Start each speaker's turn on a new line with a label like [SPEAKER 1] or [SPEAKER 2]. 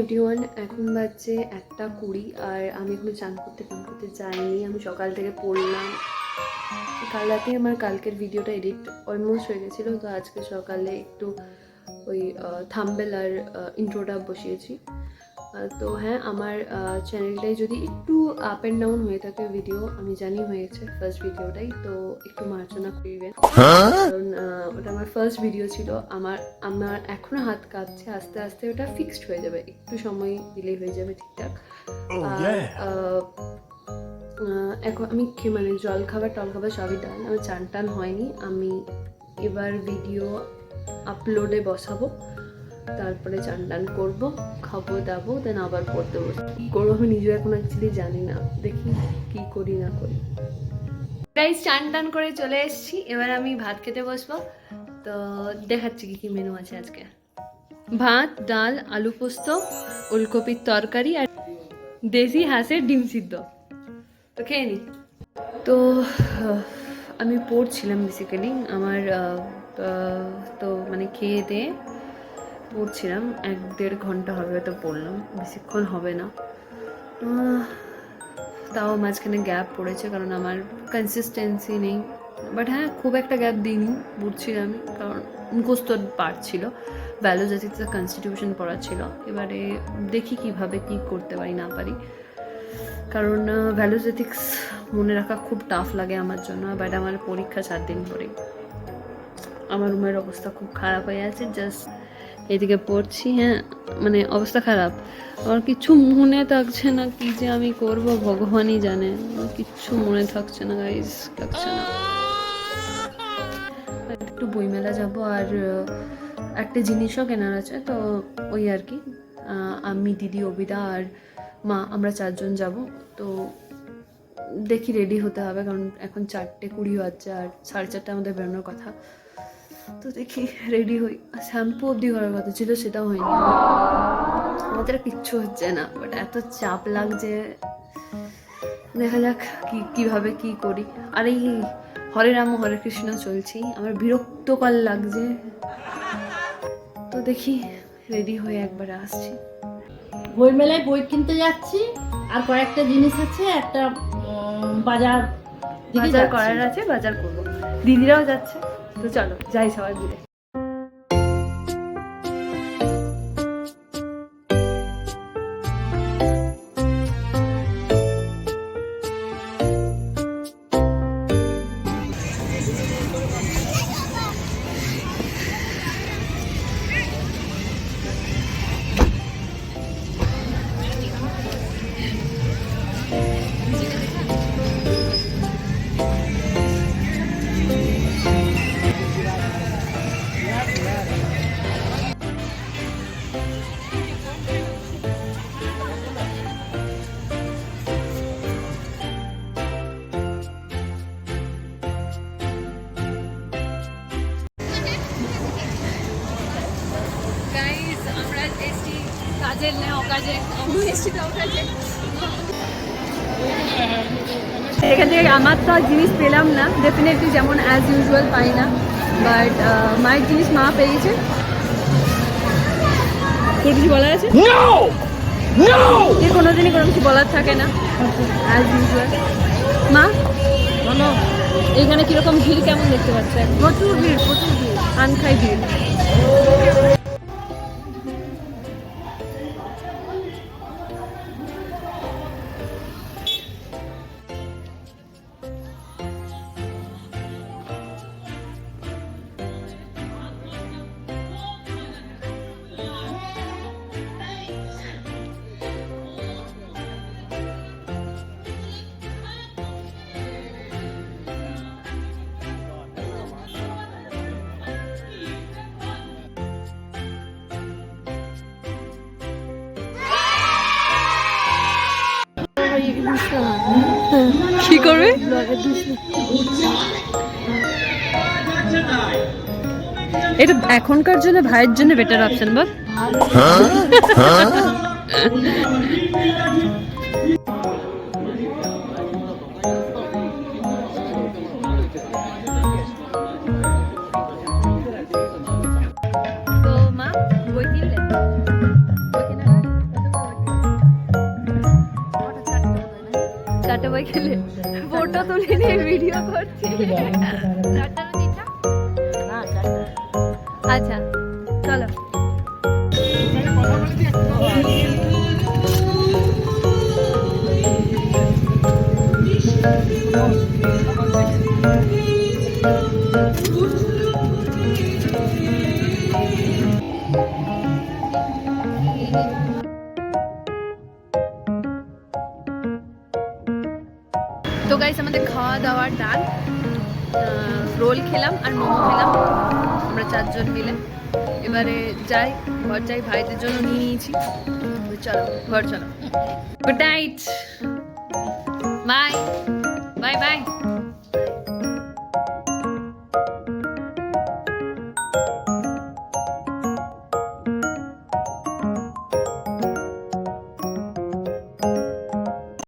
[SPEAKER 1] Everyone, এখন বাজছে 1:20 আর আমি এখনো চান করতে যাইনি। আমি সকাল থেকে পড়লাম। কাল রাতে আমার কালকের ভিডিওটা এডিট অলমোস্ট হয়ে গেছিলো, তো আজকে সকালে একটু ওই থাম্বনেল আর ইন্ট্রোটা বসিয়েছি। তো হ্যাঁ, আমার চ্যানেলটায় যদি একটু আপ অ্যান্ড ডাউন হয়ে থাকে ভিডিও, আমি জানি হয়েছে ফার্স্ট ভিডিওটাই, তো একটু মার্জনা করবেন, কারণ ওটা আমার ফার্স্ট ভিডিও ছিল। আমার এখনও হাত কাঁপছে, আস্তে আস্তে ওটা ফিক্সড হয়ে যাবে, একটু সময় দিলে হয়ে যাবে ঠিকঠাক। এখন আমি মানে জল খাবার টল খাবার সবই ডান, আমার চান টান হয়নি। আমি এবার ভিডিও আপলোডে বসাবো, তারপরে চান টান করবো, খাবো দাবো, দেন আবার পড়তে বসবো। কী করবো আমি নিজেও এখন অ্যাকচুয়ালি জানি না, দেখি কি করি না করি। গাইস, চান টান করে চলে এসেছি, এবার আমি ভাত খেতে বসবো। তো দেখাচ্ছি কি কি মেনু আছে আজকে। ভাত, ডাল, আলু পোস্ত, ওলকপির তরকারি আর দেশি হাঁসের ডিম সিদ্ধ। তো খেয়ে নি। তো আমি পড়ছিলাম বেসিক্যালি, আমার তো মানে খেয়ে দিয়ে পড়ছিলাম, 1-1.5 ঘন্টা হবে হয়তো পড়লাম, বেশিক্ষণ হবে না। তাও মাঝখানে গ্যাপ পড়েছে, কারণ আমার কনসিস্টেন্সি নেই। বাট হ্যাঁ, খুব একটা গ্যাপ দিইনি, পড়ছিলাম, কারণ মুখস্থ পার্ট ছিল, ভ্যালোজেটিক্সের কনস্টিটিউশন পড়া ছিল। এবারে দেখি কিভাবে কি করতে পারি না পারি, কারণ ভ্যালোজেটিক্স মনে রাখা খুব টাফ লাগে আমার জন্য। বাট আমার পরীক্ষা 4 দিন পরে। আমার রুমের অবস্থা খুব খারাপ হয়ে আছে, জাস্ট এদিকে পড়ছি। হ্যাঁ, মানে অবস্থা খারাপ, আমার কিচ্ছু মনে থাকছে না, কি যে আমি করব ভগবানই জানে। কিচ্ছু মনে থাকছে না গাইস, থাকছে না। একটু বইমেলা যাব, আর একটা জিনিসও কেনার আছে, তো ওই আর কি। আমি, দিদি, অবিদা আর মা, আমরা 4 জন যাব। তো দেখি রেডি হতে হবে, কারণ এখন 4:20 বাজছে আর 4:30 আমাদের বেরোনোর কথা। তো দেখি রেডি হই। শ্যাম্পু অবধি করার কথা ছিল, সেটাও হয়নি। আমাদের কিচ্ছু হচ্ছে না, বাট এত চাপ লাগছে, দেখা যাক কিভাবে কি করি। আর এই হরে রাম হরে কৃষ্ণ চলছি, আমার বিরক্তকর লাগছে। তো দেখি রেডি হয়ে একবার আসছি।
[SPEAKER 2] বই মেলায় বই কিনতে যাচ্ছি, আর কয়েকটা জিনিস আছে, একটা বাজার
[SPEAKER 1] করার আছে, বাজার করবো। দিদিরাও যাচ্ছে, তো চলো যাই সবাই মিলে। আমরা এসছি কাজের নেই অকাজে, এখান থেকে আমার তো জিনিস পেলাম না, ডেফিনেটলি যেমন অ্যাজ ইউজুয়াল পাই না, বাট মায়ের জিনিস মা পেয়েছে। তোর কিছু বলার আছে? কোনোদিনই কোনো কিছু বলার থাকে না, অ্যাজ ইউজুয়াল। মা বলো, এখানে কিরকম ভিড় কেমন দেখতে পাচ্ছেন? প্রচুর ভিড়, আনখাই ভিড়। কি করবে? এটা এখনকার জন্য ভাইয়ের জন্য বেটার অপশন বল। তো মা বই কিনলে? বই কেনার গেলে ফটো তুলে নিয়ে ভিডিও করছি। আচ্ছা চলো। তো গাইস আমাদের খাওয়া দাওয়ার ডান, রোল খেলাম আর মোমো খেলাম আমরা 4 জন মিলে। এবারে যাই ঘর যাই, ভাইদের জন্য নিয়ে নিয়েছি। চলো ঘর চলো। Good night.